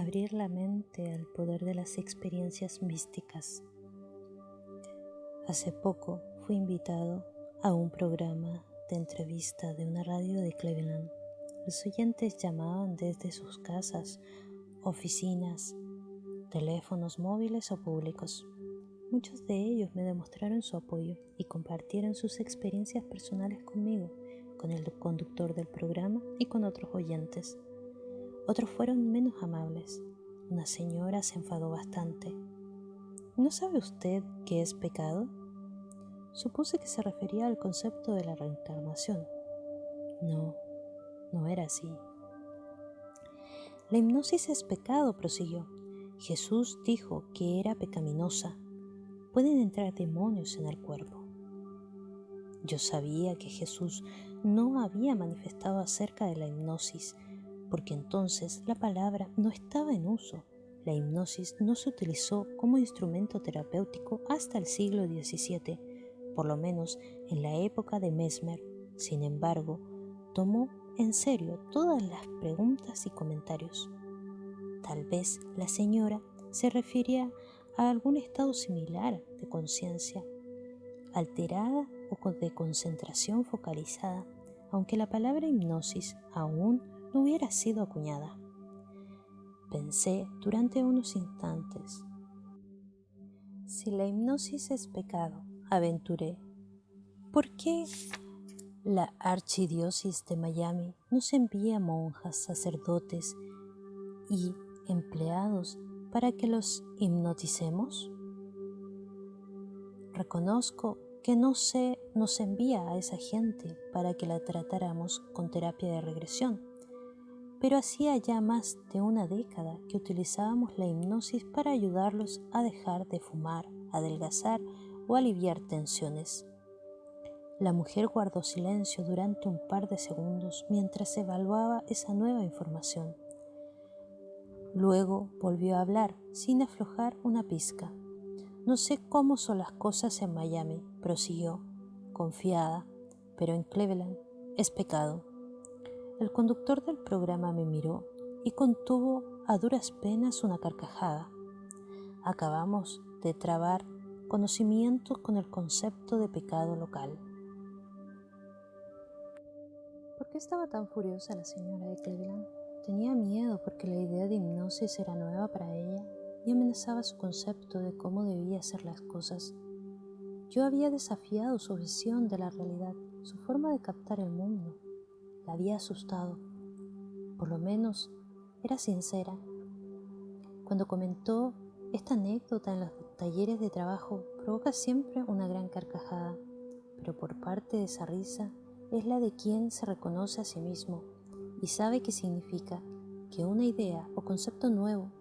abrir la mente al poder de las experiencias místicas. Hace poco fui invitado a un programa de entrevista de una radio de Cleveland. Los oyentes llamaban desde sus casas, oficinas, teléfonos móviles o públicos. Muchos de ellos me demostraron su apoyo y compartieron sus experiencias personales conmigo, con el conductor del programa y con otros oyentes. Otros fueron menos amables. Una señora se enfadó bastante. ¿No sabe usted qué es pecado? Supuse que se refería al concepto de la reencarnación. No era así. La hipnosis es pecado, prosiguió. Jesús dijo que era pecaminosa. Pueden entrar demonios en el cuerpo. Yo sabía que Jesús no había manifestado acerca de la hipnosis, porque entonces la palabra no estaba en uso. La hipnosis no se utilizó como instrumento terapéutico hasta el siglo XVII, por lo menos en la época de Mesmer. Sin embargo, tomó en serio todas las preguntas y comentarios. Tal vez la señora se refería a algún estado similar de conciencia, alterada o de concentración focalizada, aunque la palabra hipnosis aún no hubiera sido acuñada. Pensé durante unos instantes. Si la hipnosis es pecado, aventuré, ¿por qué la archidiócesis de Miami nos envía monjas, sacerdotes y empleados para que los hipnoticemos? Reconozco que no se nos envía a esa gente para que la tratáramos con terapia de regresión, pero hacía ya más de una década que utilizábamos la hipnosis para ayudarlos a dejar de fumar, adelgazar o aliviar tensiones. La mujer guardó silencio durante un par de segundos mientras evaluaba esa nueva información. Luego volvió a hablar sin aflojar una pizca. No sé cómo son las cosas en Miami, prosiguió, confiada, pero en Cleveland es pecado. El conductor del programa me miró y contuvo a duras penas una carcajada. Acabamos de trabar conocimiento con el concepto de pecado local. ¿Por qué estaba tan furiosa la señora de Cleveland? Tenía miedo porque la idea de hipnosis era nueva para ella y amenazaba su concepto de cómo debía hacer las cosas. Yo había desafiado su visión de la realidad, su forma de captar el mundo. La había asustado. Por lo menos era sincera. Cuando comentó esta anécdota en los talleres de trabajo, provoca siempre una gran carcajada, pero por parte de esa risa es la de quien se reconoce a sí mismo y sabe qué significa que una idea o concepto nuevo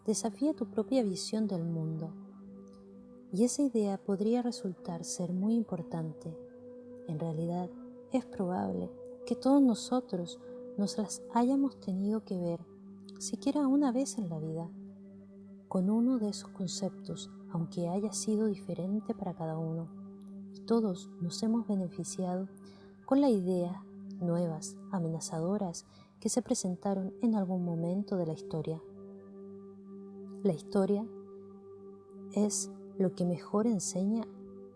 desafía tu propia visión del mundo. Y esa idea podría resultar ser muy importante. En realidad, es probable que todos nosotros nos las hayamos tenido que ver, siquiera una vez en la vida, con uno de esos conceptos, aunque haya sido diferente para cada uno. Y todos nos hemos beneficiado con la idea nuevas, amenazadoras, que se presentaron en algún momento de la historia. La historia es lo que mejor enseña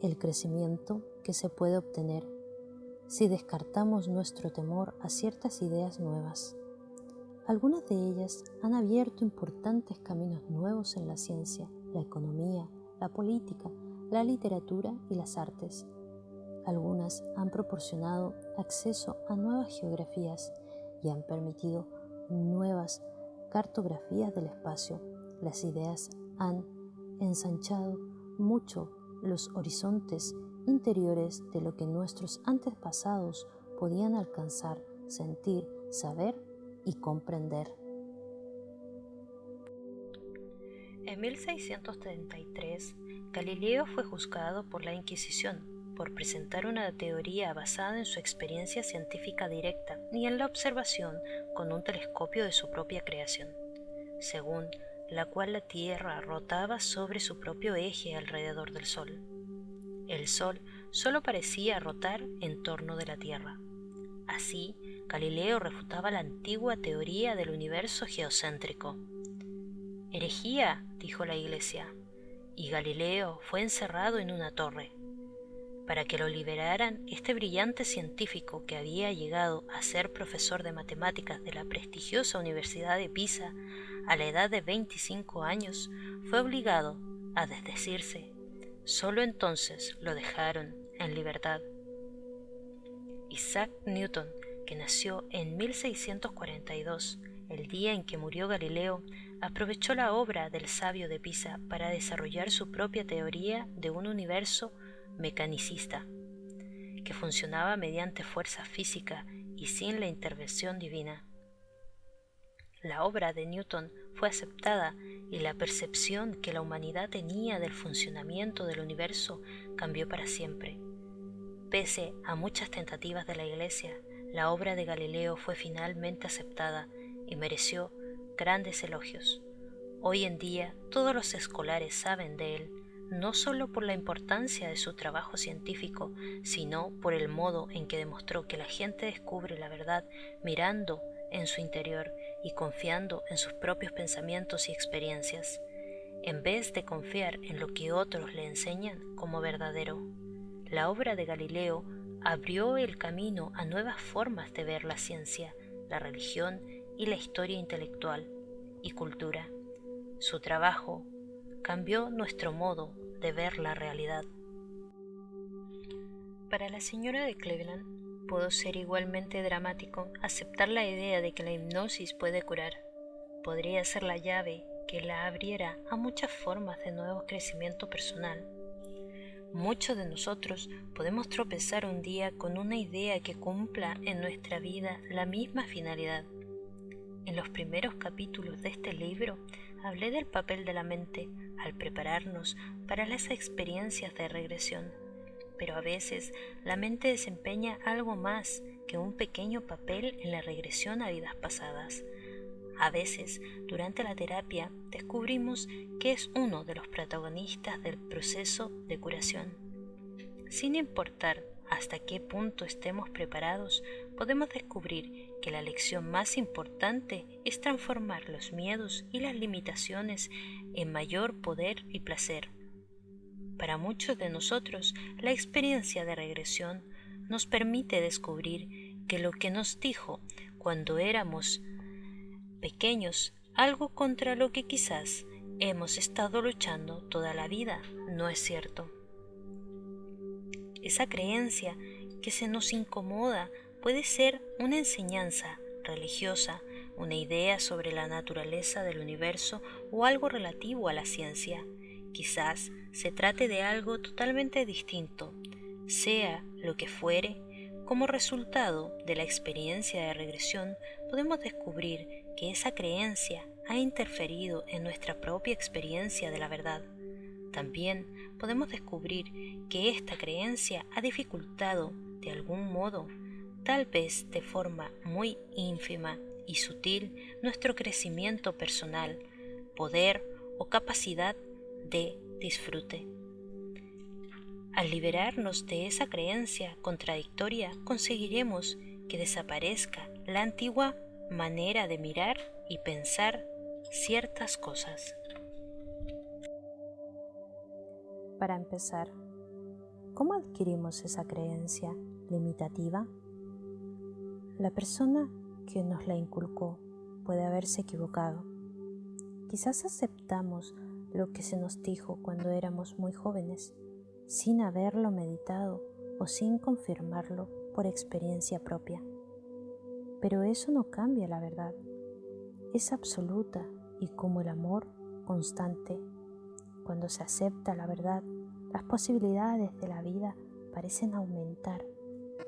el crecimiento que se puede obtener si descartamos nuestro temor a ciertas ideas nuevas. Algunas de ellas han abierto importantes caminos nuevos en la ciencia, la economía, la política, la literatura y las artes. Algunas han proporcionado acceso a nuevas geografías y han permitido nuevas cartografías del espacio. Las ideas han ensanchado mucho los horizontes interiores de lo que nuestros antepasados podían alcanzar, sentir, saber y comprender. En 1633, Galileo fue juzgado por la Inquisición por presentar una teoría basada en su experiencia científica directa y en la observación con un telescopio de su propia creación, según la cual la Tierra rotaba sobre su propio eje alrededor del Sol. El Sol solo parecía rotar en torno de la Tierra. Así, Galileo refutaba la antigua teoría del universo geocéntrico. Herejía, dijo la Iglesia, y Galileo fue encerrado en una torre. Para que lo liberaran, este brillante científico que había llegado a ser profesor de matemáticas de la prestigiosa Universidad de Pisa a la edad de 25 años, fue obligado a desdecirse. Solo entonces lo dejaron en libertad. Isaac Newton, que nació en 1642, el día en que murió Galileo, aprovechó la obra del sabio de Pisa para desarrollar su propia teoría de un universo mecanicista, que funcionaba mediante fuerza física y sin la intervención divina. La obra de Newton fue aceptada y la percepción que la humanidad tenía del funcionamiento del universo cambió para siempre. Pese a muchas tentativas de la Iglesia, la obra de Galileo fue finalmente aceptada y mereció grandes elogios. Hoy en día todos los escolares saben de él, no solo por la importancia de su trabajo científico, sino por el modo en que demostró que la gente descubre la verdad mirando en su interior y confiando en sus propios pensamientos y experiencias, en vez de confiar en lo que otros le enseñan como verdadero. La obra de Galileo abrió el camino a nuevas formas de ver la ciencia, la religión y la historia intelectual y cultura. Su trabajo cambió nuestro modo de ver la realidad. Para la señora de Cleveland, pudo ser igualmente dramático aceptar la idea de que la hipnosis puede curar. Podría ser la llave que la abriera a muchas formas de nuevo crecimiento personal. Muchos de nosotros podemos tropezar un día con una idea que cumpla en nuestra vida la misma finalidad. En los primeros capítulos de este libro hablé del papel de la mente al prepararnos para las experiencias de regresión, pero a veces la mente desempeña algo más que un pequeño papel en la regresión a vidas pasadas. A veces, durante la terapia, descubrimos que es uno de los protagonistas del proceso de curación. Sin importar hasta qué punto estemos preparados, podemos descubrir que la lección más importante es transformar los miedos y las limitaciones en mayor poder y placer. Para muchos de nosotros, la experiencia de regresión nos permite descubrir que lo que nos dijo cuando éramos pequeños, algo contra lo que quizás hemos estado luchando toda la vida, no es cierto. Esa creencia que se nos incomoda puede ser una enseñanza religiosa, una idea sobre la naturaleza del universo o algo relativo a la ciencia. Quizás se trate de algo totalmente distinto, sea lo que fuere. Como resultado de la experiencia de regresión, podemos descubrir que esa creencia ha interferido en nuestra propia experiencia de la verdad. También podemos descubrir que esta creencia ha dificultado, de algún modo, tal vez de forma muy ínfima y sutil, nuestro crecimiento personal, poder o capacidad de disfrute. Al liberarnos de esa creencia contradictoria, conseguiremos que desaparezca la antigua manera de mirar y pensar ciertas cosas. Para empezar, ¿cómo adquirimos esa creencia limitativa? La persona que nos la inculcó puede haberse equivocado. Quizás aceptamos lo que se nos dijo cuando éramos muy jóvenes, sin haberlo meditado o sin confirmarlo por experiencia propia. Pero eso no cambia la verdad. Es absoluta y como el amor, constante. Cuando se acepta la verdad, las posibilidades de la vida parecen aumentar.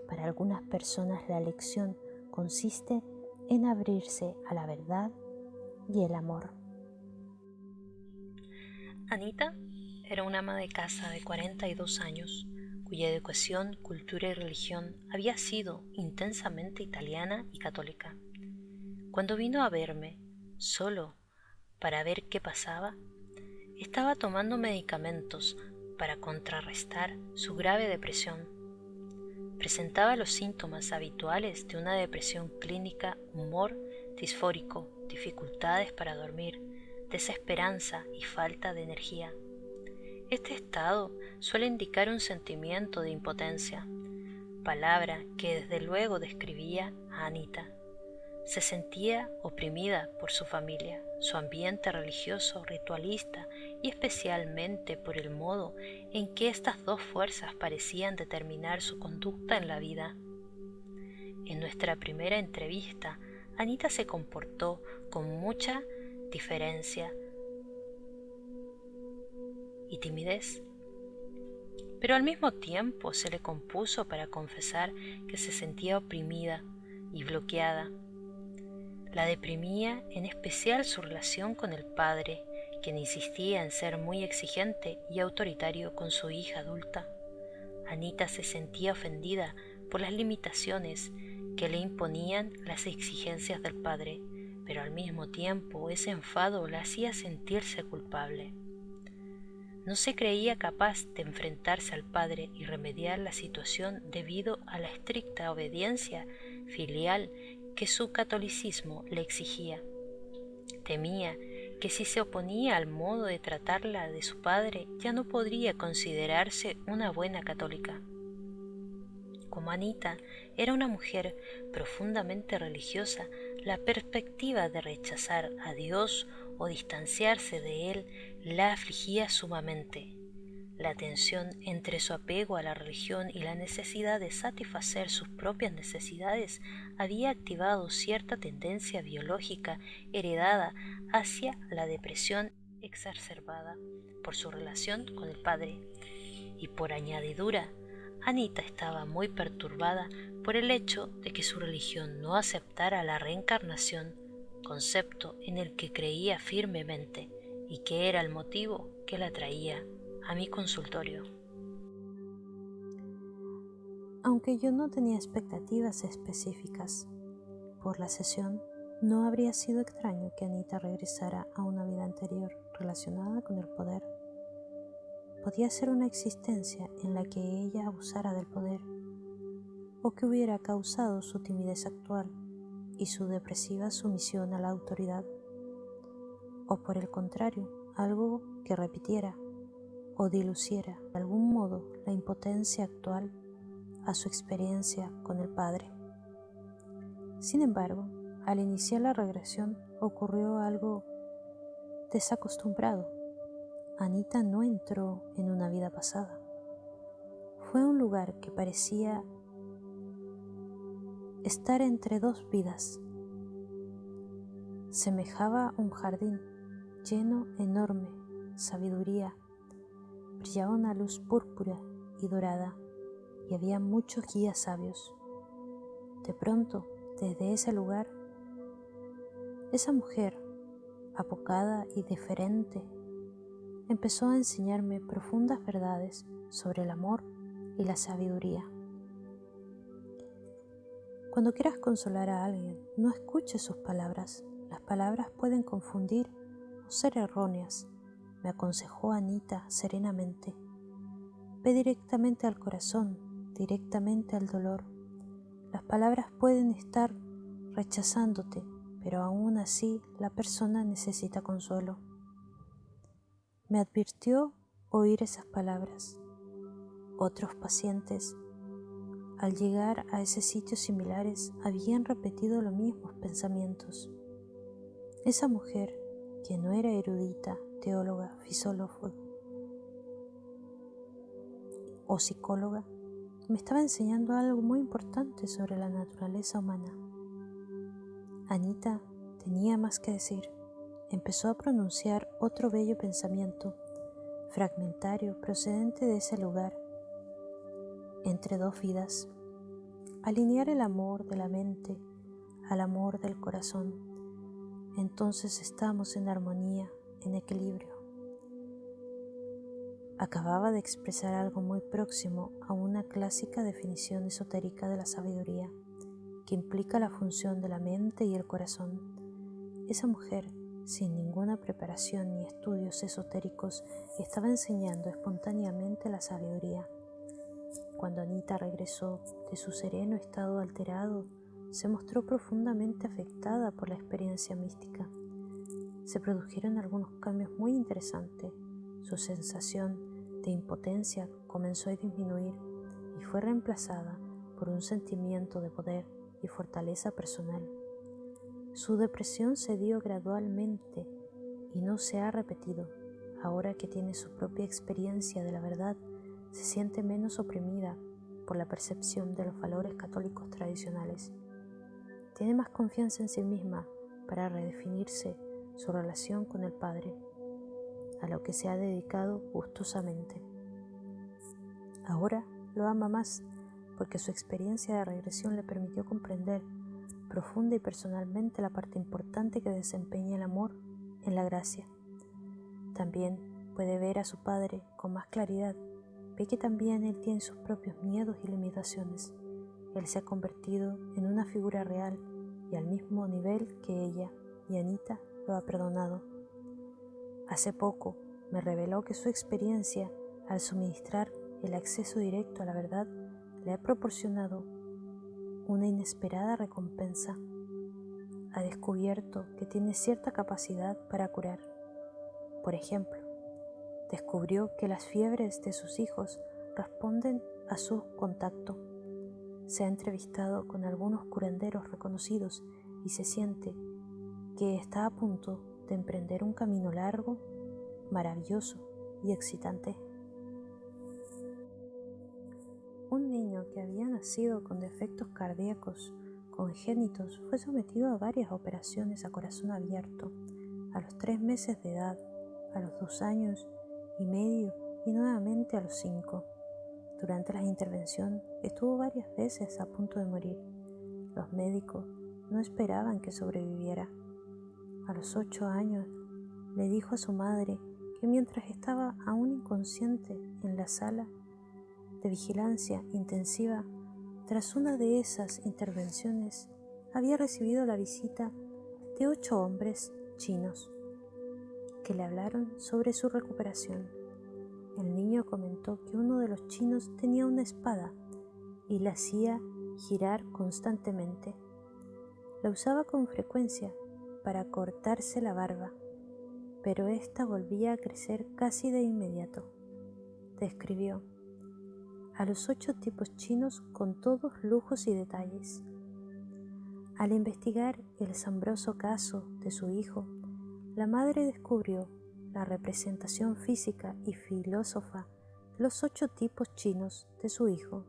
Para algunas personas la lección consiste en abrirse a la verdad y el amor. Anita era una ama de casa de 42 años, cuya educación, cultura y religión había sido intensamente italiana y católica. Cuando vino a verme, solo para ver qué pasaba, estaba tomando medicamentos para contrarrestar su grave depresión. Presentaba los síntomas habituales de una depresión clínica: humor disfórico, dificultades para dormir, desesperanza y falta de energía. Este estado suele indicar un sentimiento de impotencia, palabra que desde luego describía a Anita. Se sentía oprimida por su familia, su ambiente religioso, ritualista y especialmente por el modo en que estas dos fuerzas parecían determinar su conducta en la vida. En nuestra primera entrevista, Anita se comportó con mucha diferencia y timidez, pero al mismo tiempo se le compuso para confesar que se sentía oprimida y bloqueada. La deprimía en especial su relación con el padre, quien insistía en ser muy exigente y autoritario con su hija adulta. Anita se sentía ofendida por las limitaciones que le imponían las exigencias del padre, pero al mismo tiempo ese enfado la hacía sentirse culpable. No se creía capaz de enfrentarse al padre y remediar la situación debido a la estricta obediencia filial que su catolicismo le exigía. Temía que si se oponía al modo de tratarla de su padre ya no podría considerarse una buena católica. Como Anita era una mujer profundamente religiosa, la perspectiva de rechazar a Dios o distanciarse de él la afligía sumamente. La tensión entre su apego a la religión y la necesidad de satisfacer sus propias necesidades había activado cierta tendencia biológica heredada hacia la depresión exacerbada por su relación con el padre. Y por añadidura, Anita estaba muy perturbada por el hecho de que su religión no aceptara la reencarnación, concepto en el que creía firmemente y que era el motivo que la traía a mi consultorio. Aunque yo no tenía expectativas específicas por la sesión, no habría sido extraño que Anita regresara a una vida anterior relacionada con el poder. Podía ser una existencia en la que ella abusara del poder, o que hubiera causado su timidez actual y su depresiva sumisión a la autoridad, o por el contrario, algo que repitiera o diluciera de algún modo la impotencia actual a su experiencia con el padre. Sin embargo, al iniciar la regresión ocurrió algo desacostumbrado. Anita no entró en una vida pasada. Fue a un lugar que parecía estar entre dos vidas. Semejaba un jardín lleno enorme sabiduría. Brillaba una luz púrpura y dorada y había muchos guías sabios. De pronto, desde ese lugar, esa mujer, apocada y deferente, empezó a enseñarme profundas verdades sobre el amor y la sabiduría. Cuando quieras consolar a alguien, no escuches sus palabras. Las palabras pueden confundir o ser erróneas, me aconsejó Anita serenamente. Ve directamente al corazón, directamente al dolor. Las palabras pueden estar rechazándote, pero aún así la persona necesita consuelo. Me advirtió oír esas palabras. Otros pacientes, al llegar a ese sitio similares, habían repetido los mismos pensamientos. Esa mujer, que no era erudita, teóloga, filósofa o psicóloga, me estaba enseñando algo muy importante sobre la naturaleza humana. Anita tenía más que decir. Empezó a pronunciar otro bello pensamiento, fragmentario, procedente de ese lugar, entre dos vidas. Alinear el amor de la mente al amor del corazón. Entonces estamos en armonía, en equilibrio. Acababa de expresar algo muy próximo a una clásica definición esotérica de la sabiduría, que implica la función de la mente y el corazón. Esa mujer, sin ninguna preparación ni estudios esotéricos, estaba enseñando espontáneamente la sabiduría. Cuando Anita regresó de su sereno estado alterado, se mostró profundamente afectada por la experiencia mística. se produjeron algunos cambios muy interesantes. Su sensación de impotencia comenzó a disminuir y fue reemplazada por un sentimiento de poder y fortaleza personal. Su depresión cedió gradualmente y no se ha repetido. Ahora que tiene su propia experiencia de la verdad, se siente menos oprimida por la percepción de los valores católicos tradicionales. Tiene más confianza en sí misma para redefinirse su relación con el Padre, a lo que se ha dedicado gustosamente. Ahora lo ama más porque su experiencia de regresión le permitió comprender profunda y personalmente la parte importante que desempeña el amor en la gracia. También puede ver a su Padre con más claridad. Ve que también él tiene sus propios miedos y limitaciones. Él se ha convertido en una figura real y al mismo nivel que ella, y Anita lo ha perdonado. Hace poco me reveló que su experiencia al suministrar el acceso directo a la verdad le ha proporcionado una inesperada recompensa. Ha descubierto que tiene cierta capacidad para curar. Por ejemplo, descubrió que las fiebres de sus hijos responden a su contacto. Se ha entrevistado con algunos curanderos reconocidos y se siente que está a punto de emprender un camino largo, maravilloso y excitante. Un niño que había nacido con defectos cardíacos congénitos fue sometido a varias operaciones a corazón abierto a los 3 meses de edad, a los 2 años y medio y nuevamente a los 5. Durante la intervención estuvo varias veces a punto de morir. Los médicos no esperaban que sobreviviera. A los 8 años le dijo a su madre que mientras estaba aún inconsciente en la sala de vigilancia intensiva, tras una de esas intervenciones, había recibido la visita de 8 hombres chinos que le hablaron sobre su recuperación. El niño comentó que uno de los chinos tenía una espada y la hacía girar constantemente. La usaba con frecuencia para cortarse la barba, pero ésta volvía a crecer casi de inmediato. Describió a los 8 tipos chinos con todos lujos y detalles. Al investigar el asombroso caso de su hijo, la madre descubrió la representación física y filósofa de los 8 tipos chinos de su hijo.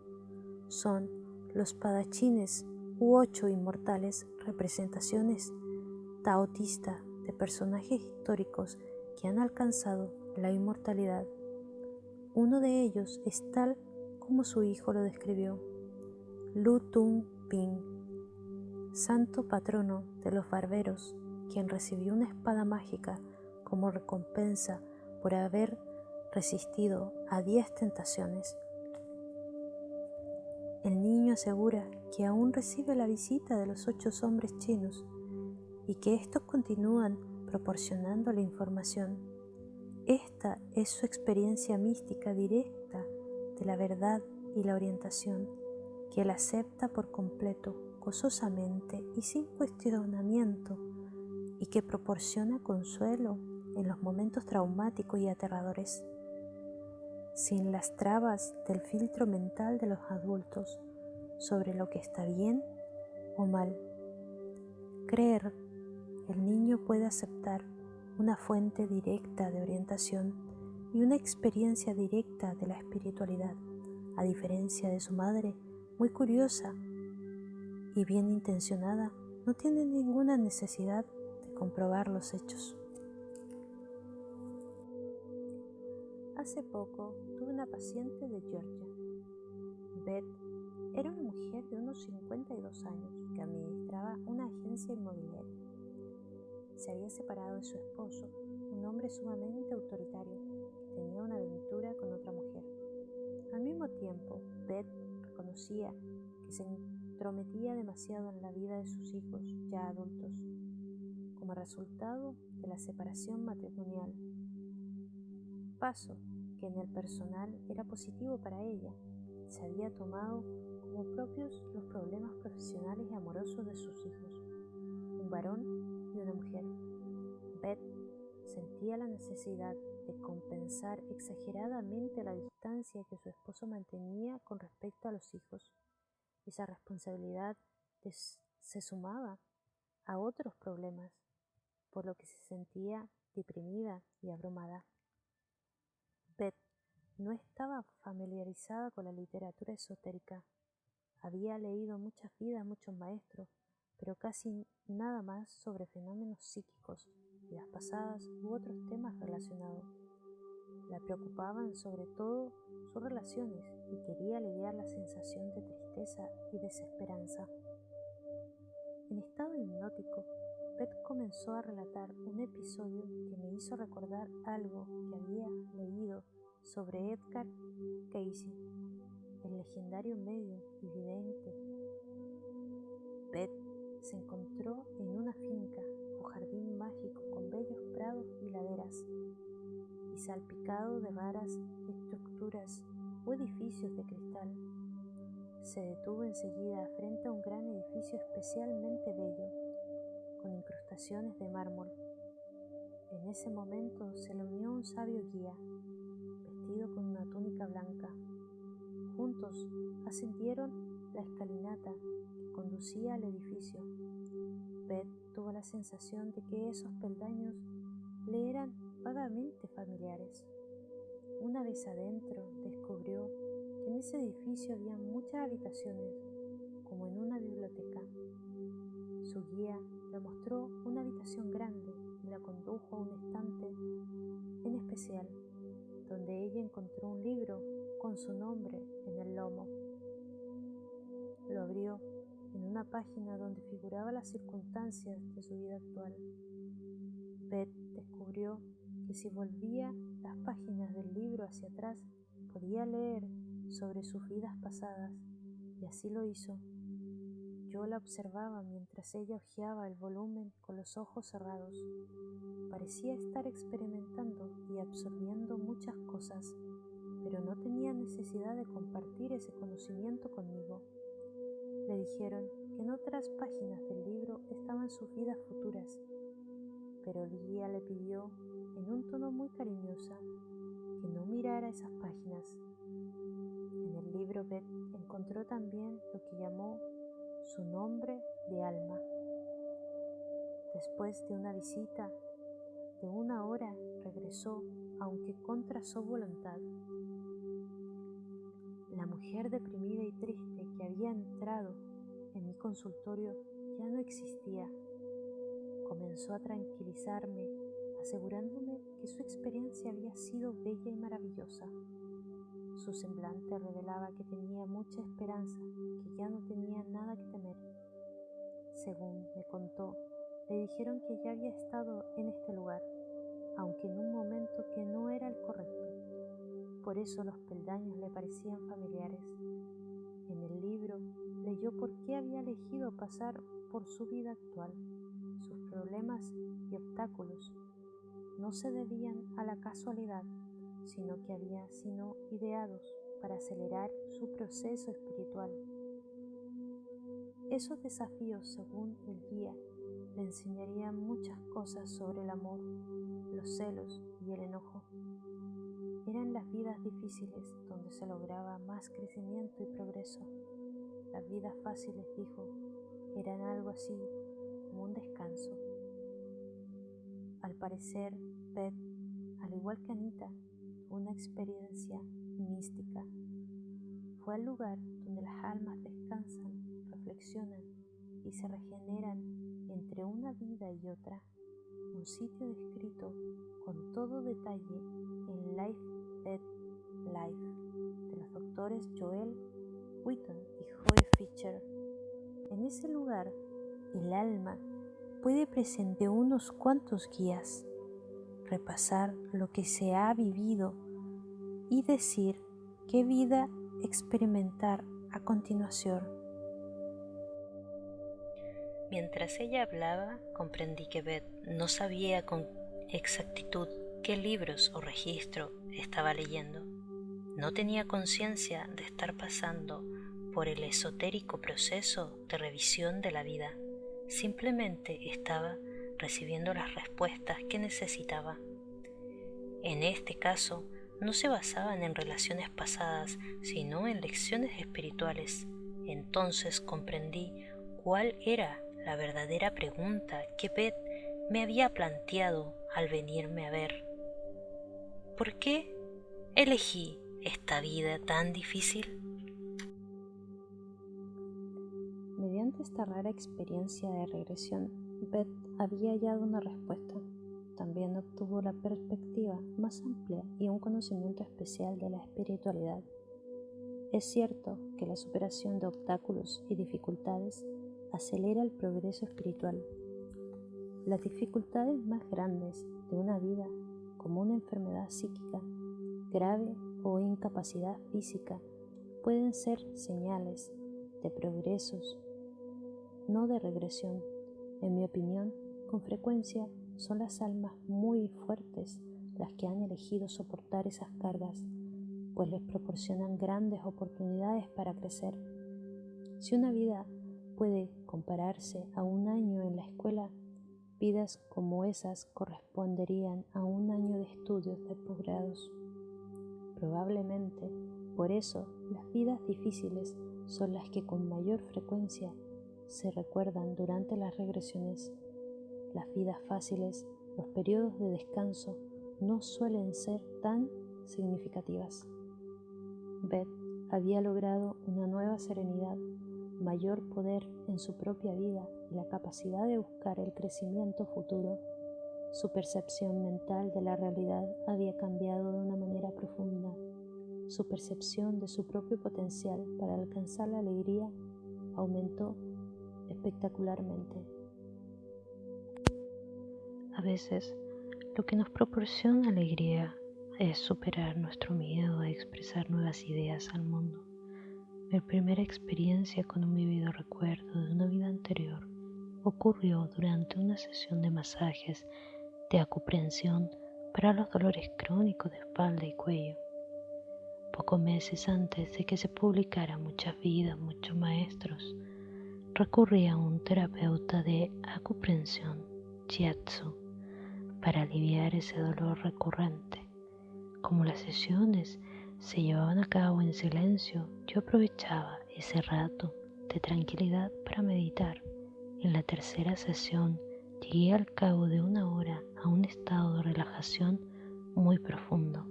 Son los espadachines u 8 inmortales representaciones taoístas de personajes históricos que han alcanzado la inmortalidad. Uno de ellos es tal como su hijo lo describió: Lu Tung Ping, santo patrono de los barberos, quien recibió una espada mágica como recompensa por haber resistido a 10 tentaciones. El niño asegura que aún recibe la visita de los 8 hombres chinos y que estos continúan proporcionando la información. Esta es su experiencia mística directa de la verdad y la orientación, que él acepta por completo, gozosamente y sin cuestionamiento, y que proporciona consuelo en los momentos traumáticos y aterradores, sin las trabas del filtro mental de los adultos sobre lo que está bien o mal. Creer, el niño puede aceptar una fuente directa de orientación y una experiencia directa de la espiritualidad, a diferencia de su madre, muy curiosa y bien intencionada, no tiene ninguna necesidad de comprobar los hechos. Hace poco tuve una paciente de Georgia. Beth era una mujer de unos 52 años que administraba una agencia inmobiliaria. Se había separado de su esposo, un hombre sumamente autoritario que tenía una aventura con otra mujer. Al mismo tiempo, Beth reconocía que se entrometía demasiado en la vida de sus hijos, ya adultos, como resultado de la separación matrimonial. Paso que en el personal era positivo para ella. Se había tomado como propios los problemas profesionales y amorosos de sus hijos, un varón y una mujer. Beth Sentía la necesidad de compensar exageradamente la distancia que su esposo mantenía con respecto a los hijos. Esa responsabilidad se sumaba a otros problemas, por lo que se sentía deprimida y abrumada. Beth no estaba familiarizada con la literatura esotérica. Había leído muchas vidas, muchos maestros, pero casi nada más sobre fenómenos psíquicos, vidas pasadas u otros temas relacionados. La preocupaban sobre todo sus relaciones y quería aliviar la sensación de tristeza y desesperanza. En estado hipnótico, Beth comenzó a relatar un episodio que me hizo recordar algo que había leído sobre Edgar Cayce, el legendario medium y vidente. Beth se encontró en una finca o jardín mágico con bellos prados y laderas, y salpicado de raras estructuras o edificios de cristal. Se detuvo enseguida frente a un gran edificio especialmente bello, con incrustaciones de mármol. En ese momento se le unió un sabio guía, vestido con una túnica blanca. Juntos ascendieron la escalinata que conducía al edificio. Beth tuvo la sensación de que esos peldaños le eran vagamente familiares. Una vez adentro, descubrió que en ese edificio había muchas habitaciones, como en una biblioteca. Su guía le mostró una habitación grande y la condujo a un estante en especial, donde ella encontró un libro con su nombre en el lomo. Lo abrió en una página donde figuraban las circunstancias de su vida actual. Beth descubrió que si volvía las páginas del libro hacia atrás, podía leer sobre sus vidas pasadas, y así lo hizo. Yo la observaba mientras ella hojeaba el volumen con los ojos cerrados. Parecía estar experimentando y absorbiendo muchas cosas, pero no tenía necesidad de compartir ese conocimiento conmigo. Le dijeron que en otras páginas del libro estaban sus vidas futuras, pero el guía le pidió, en un tono muy cariñoso, que no mirara esas páginas. En el libro Beth encontró también lo que llamó su nombre de alma. Después de una visita de 1 hora, regresó, aunque contra su voluntad. La mujer deprimida y triste que había entrado en mi consultorio ya no existía. Comenzó a tranquilizarme, asegurándome que su experiencia había sido bella y maravillosa. Su semblante revelaba que tenía mucha esperanza, que ya no tenía nada que temer. Según me contó, le dijeron que ya había estado en este lugar, aunque en un momento que no era el correcto. Por eso los peldaños le parecían familiares. En el libro leyó por qué había elegido pasar por su vida actual. Sus problemas y obstáculos no se debían a la casualidad, sino que habían sido ideados para acelerar su proceso espiritual. Esos desafíos, según el guía, le enseñarían muchas cosas sobre el amor, los celos y el enojo. Eran las vidas difíciles donde se lograba más crecimiento y progreso. Las vidas fáciles, dijo, eran algo así como un descanso. Al parecer, Beth, al igual que Anita, tuvo una experiencia mística. Fue al lugar donde las almas descansan, reflexionan y se regeneran entre una vida y otra, un sitio descrito con todo detalle en Life, Beth, Life, de los doctores Joel Wheaton y Joe Fisher. En ese lugar, el alma puede presentar unos cuantos guías, repasar lo que se ha vivido y decir qué vida experimentar a continuación. Mientras ella hablaba, comprendí que Beth no sabía con exactitud qué libros o registro estaba leyendo. No tenía conciencia de estar pasando por el esotérico proceso de revisión de la vida. Simplemente estaba recibiendo las respuestas que necesitaba. En este caso, no se basaban en relaciones pasadas, sino en lecciones espirituales. Entonces comprendí cuál era la verdadera pregunta que Beth me había planteado al venirme a ver. ¿Por qué elegí esta vida tan difícil? Mediante esta rara experiencia de regresión, Beth había hallado una respuesta. También obtuvo la perspectiva más amplia y un conocimiento especial de la espiritualidad. Es cierto que la superación de obstáculos y dificultades acelera el progreso espiritual. Las dificultades más grandes de una vida, como una enfermedad psíquica grave o incapacidad física, pueden ser señales de progresos, no de regresión. En mi opinión, con frecuencia son las almas muy fuertes las que han elegido soportar esas cargas, pues les proporcionan grandes oportunidades para crecer. Si una vida puede compararse a un año en la escuela, vidas como esas corresponderían a un año de estudios de posgrados. Probablemente, por eso, las vidas difíciles son las que con mayor frecuencia se recuerdan durante las regresiones. Las vidas fáciles, los periodos de descanso, no suelen ser tan significativas. Beth había logrado una nueva serenidad, mayor poder en su propia vida y la capacidad de buscar el crecimiento futuro. Su percepción mental de la realidad había cambiado de una manera profunda. Su percepción de su propio potencial para alcanzar la alegría aumentó espectacularmente. A veces, lo que nos proporciona alegría es superar nuestro miedo a expresar nuevas ideas al mundo. Mi primera experiencia con un vivido recuerdo de una vida anterior ocurrió durante una sesión de masajes de acupresión para los dolores crónicos de espalda y cuello. Pocos meses antes de que se publicara Muchas vidas, muchos maestros, recurrí a un terapeuta de acupresión, shiatsu, para aliviar ese dolor recurrente. Como las sesiones se llevaban a cabo en silencio, yo aprovechaba ese rato de tranquilidad para meditar. En la tercera sesión llegué al cabo de una hora a un estado de relajación muy profundo.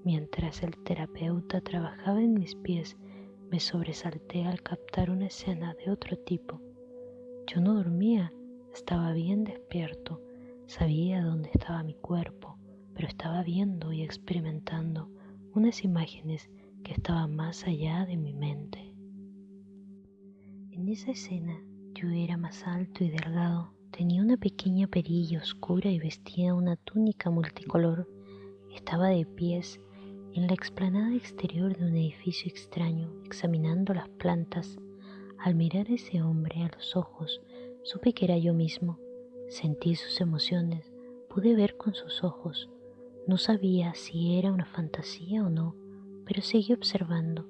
Mientras el terapeuta trabajaba en mis pies, me sobresalté al captar una escena de otro tipo. Yo no dormía, estaba bien despierto, sabía dónde estaba mi cuerpo, pero estaba viendo y experimentando unas imágenes que estaban más allá de mi mente. En esa escena yo era más alto y delgado, tenía una pequeña perilla oscura y vestía una túnica multicolor. Estaba de pies en la explanada exterior de un edificio extraño, examinando las plantas. Al mirar a ese hombre a los ojos, supe que era yo mismo. Sentí sus emociones, pude ver con sus ojos. No sabía si era una fantasía o no, pero seguí observando,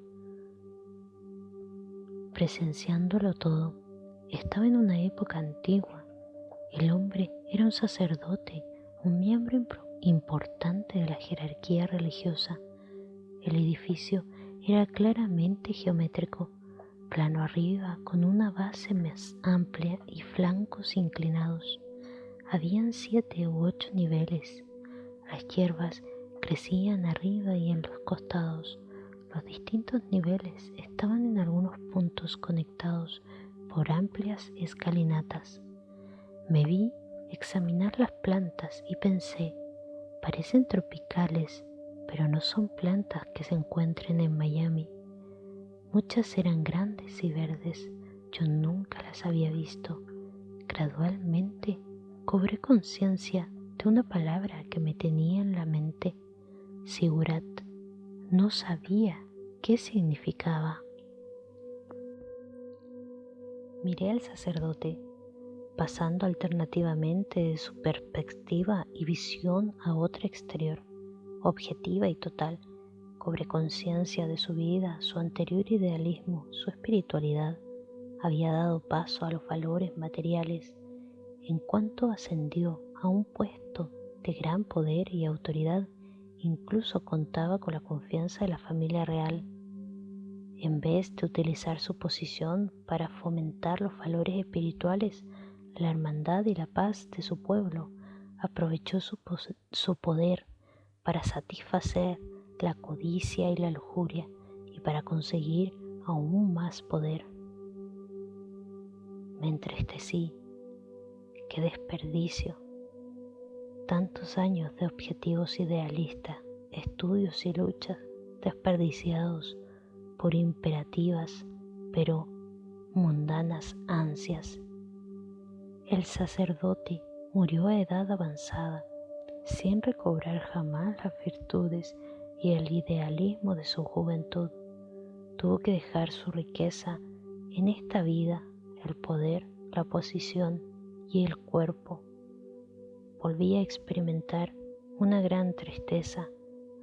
presenciándolo todo. Estaba en una época antigua. El hombre era un sacerdote, un miembro importante de la jerarquía religiosa. El edificio era claramente geométrico, plano arriba, con una base más amplia y flancos inclinados. Habían 7 u 8 niveles. Las hierbas crecían arriba y en los costados. Los distintos niveles estaban en algunos puntos conectados por amplias escalinatas. Me vi examinar las plantas y pensé, parecen tropicales, pero no son plantas que se encuentren en Miami. Muchas eran grandes y verdes, yo nunca las había visto. Gradualmente cobré conciencia de una palabra que me tenía en la mente, Sigurat. No sabía qué significaba. Miré al sacerdote, pasando alternativamente de su perspectiva y visión a otra exterior, objetiva y total. Cobré conciencia de su vida, su anterior idealismo, su espiritualidad. Había dado paso a los valores materiales. en cuanto ascendió a un puesto de gran poder y autoridad, incluso contaba con la confianza de la familia real. En vez de utilizar su posición para fomentar los valores espirituales, la hermandad y la paz de su pueblo, aprovechó su poder para satisfacer la codicia y la lujuria y para conseguir aún más poder. Me entristecí. ¡Qué desperdicio! Tantos años de objetivos idealistas, estudios y luchas desperdiciados por imperativas pero mundanas ansias. El sacerdote murió a edad avanzada, sin recobrar jamás las virtudes y el idealismo de su juventud. Tuvo que dejar su riqueza en esta vida, el poder, la posición y el cuerpo. Volví a experimentar una gran tristeza.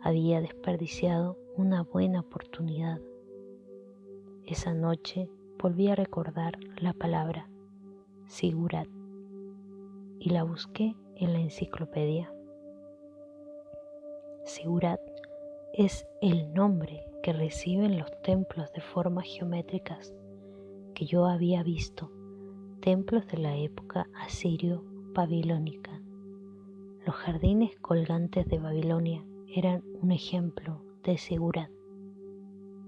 Había desperdiciado una buena oportunidad. Esa noche volví a recordar la palabra Sigurat y la busqué en la enciclopedia. Sigurat es el nombre que reciben los templos de formas geométricas que yo había visto, templos de la época asirio-babilónica. Los jardines colgantes de Babilonia eran un ejemplo de Sigurat.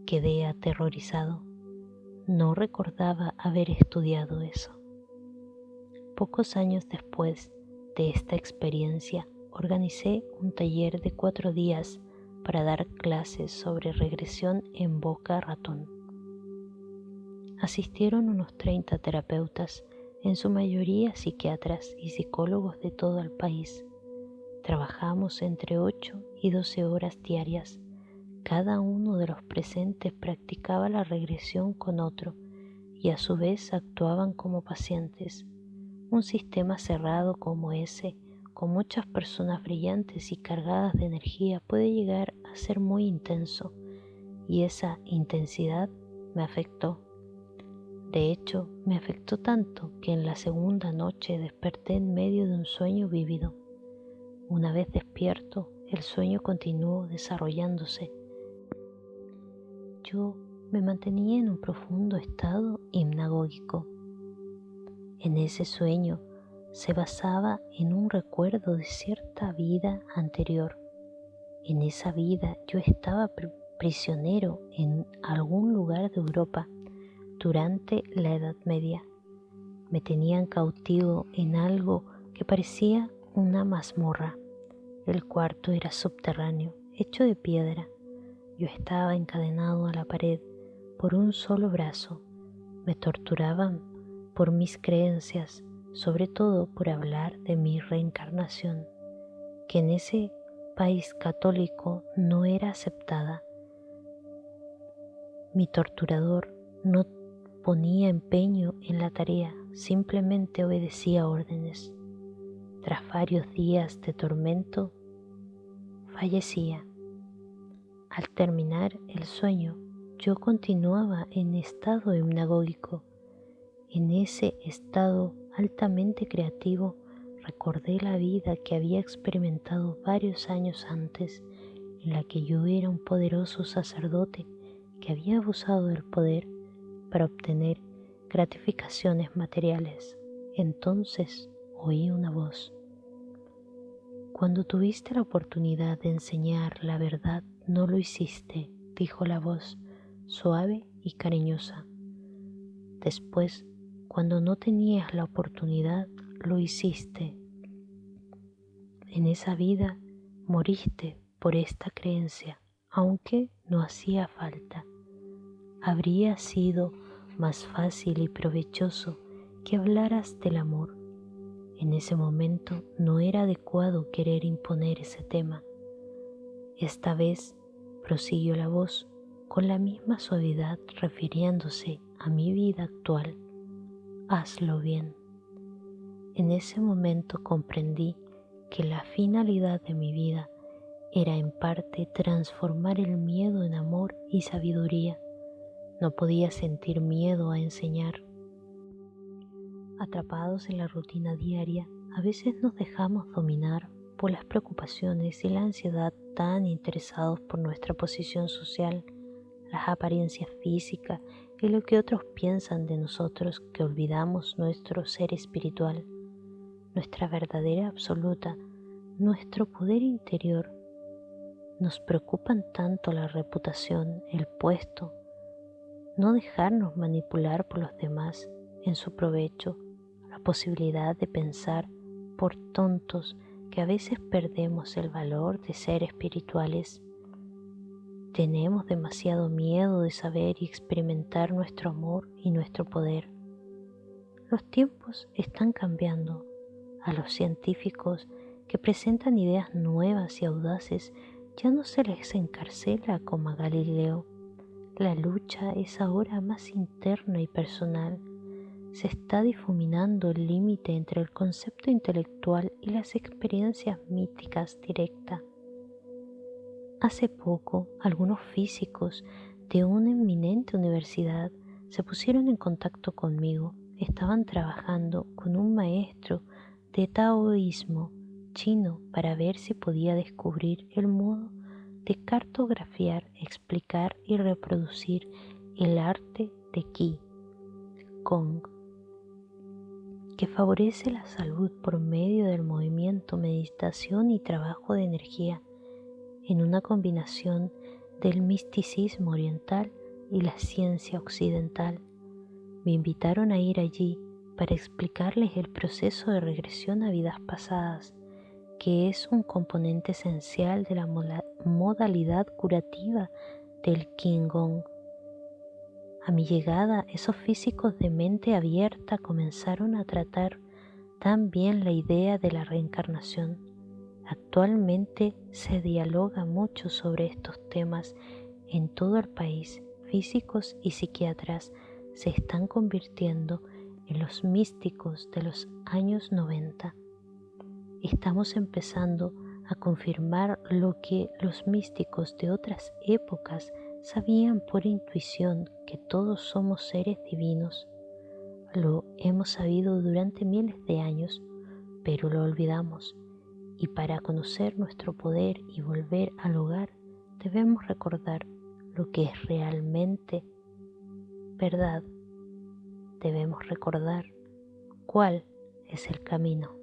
Quedé aterrorizado. No recordaba haber estudiado eso. Pocos años después de esta experiencia, organicé un taller de 4 días para dar clases sobre regresión en Boca Ratón. Asistieron unos 30 terapeutas, en su mayoría psiquiatras y psicólogos de todo el país. Trabajamos entre 8 y 12 horas diarias. Cada uno de los presentes practicaba la regresión con otro y a su vez actuaban como pacientes. Un sistema cerrado como ese, con muchas personas brillantes y cargadas de energía, puede llegar a ser muy intenso, y esa intensidad me afectó. De hecho, me afectó tanto que en la segunda noche desperté en medio de un sueño vívido. Una vez despierto, el sueño continuó desarrollándose. Yo me mantenía en un profundo estado hipnagógico. En ese sueño se basaba en un recuerdo de cierta vida anterior. En esa vida yo estaba prisionero en algún lugar de Europa durante la Edad Media. Me tenían cautivo en algo que parecía una mazmorra. El cuarto era subterráneo, hecho de piedra. Yo estaba encadenado a la pared por un solo brazo. Me torturaban por mis creencias, sobre todo por hablar de mi reencarnación, que en ese país católico no era aceptada. Mi torturador no ponía empeño en la tarea, simplemente obedecía órdenes. Tras varios días de tormento, fallecía. Al terminar el sueño, yo continuaba en estado hipnagógico. En ese estado altamente creativo, recordé la vida que había experimentado varios años antes, en la que yo era un poderoso sacerdote que había abusado del poder para obtener gratificaciones materiales. Entonces oí una voz. Cuando tuviste la oportunidad de enseñar la verdad, no lo hiciste, dijo la voz, suave y cariñosa. Después, cuando no tenías la oportunidad, lo hiciste. En esa vida moriste por esta creencia, aunque no hacía falta. Habría sido más fácil y provechoso que hablaras del amor. En ese momento no era adecuado querer imponer ese tema. Esta vez, prosiguió la voz, con la misma suavidad refiriéndose a mi vida actual, hazlo bien. En ese momento comprendí que la finalidad de mi vida era en parte transformar el miedo en amor y sabiduría. No podía sentir miedo a enseñar. Atrapados en la rutina diaria, a veces nos dejamos dominar por las preocupaciones y la ansiedad, tan interesados por nuestra posición social, las apariencias físicas y lo que otros piensan de nosotros, que olvidamos nuestro ser espiritual, nuestra verdadera absoluta, nuestro poder interior. Nos preocupan tanto la reputación, el puesto, no dejarnos manipular por los demás en su provecho, la posibilidad de pensar por tontos que a veces perdemos el valor de ser espirituales. Tenemos demasiado miedo de saber y experimentar nuestro amor y nuestro poder. Los tiempos están cambiando. A los científicos que presentan ideas nuevas y audaces ya no se les encarcela como a Galileo. La lucha es ahora más interna y personal. Se está difuminando el límite entre el concepto intelectual y las experiencias místicas directas. Hace poco, algunos físicos de una eminente universidad se pusieron en contacto conmigo. Estaban trabajando con un maestro de taoísmo chino para ver si podía descubrir el modo de cartografiar, explicar y reproducir el arte de Qi Gong, que favorece la salud por medio del movimiento, meditación y trabajo de energía, en una combinación del misticismo oriental y la ciencia occidental. Me invitaron a ir allí para explicarles el proceso de regresión a vidas pasadas, que es un componente esencial de la modalidad curativa del Qigong. A mi llegada, esos físicos de mente abierta comenzaron a tratar también la idea de la reencarnación. Actualmente se dialoga mucho sobre estos temas en todo el país. Físicos y psiquiatras se están convirtiendo en los místicos de los años 90. Estamos empezando a confirmar lo que los místicos de otras épocas sabían por intuición, que todos somos seres divinos. Lo hemos sabido durante miles de años, pero lo olvidamos. Y para conocer nuestro poder y volver al hogar, debemos recordar lo que es realmente verdad. Debemos recordar cuál es el camino.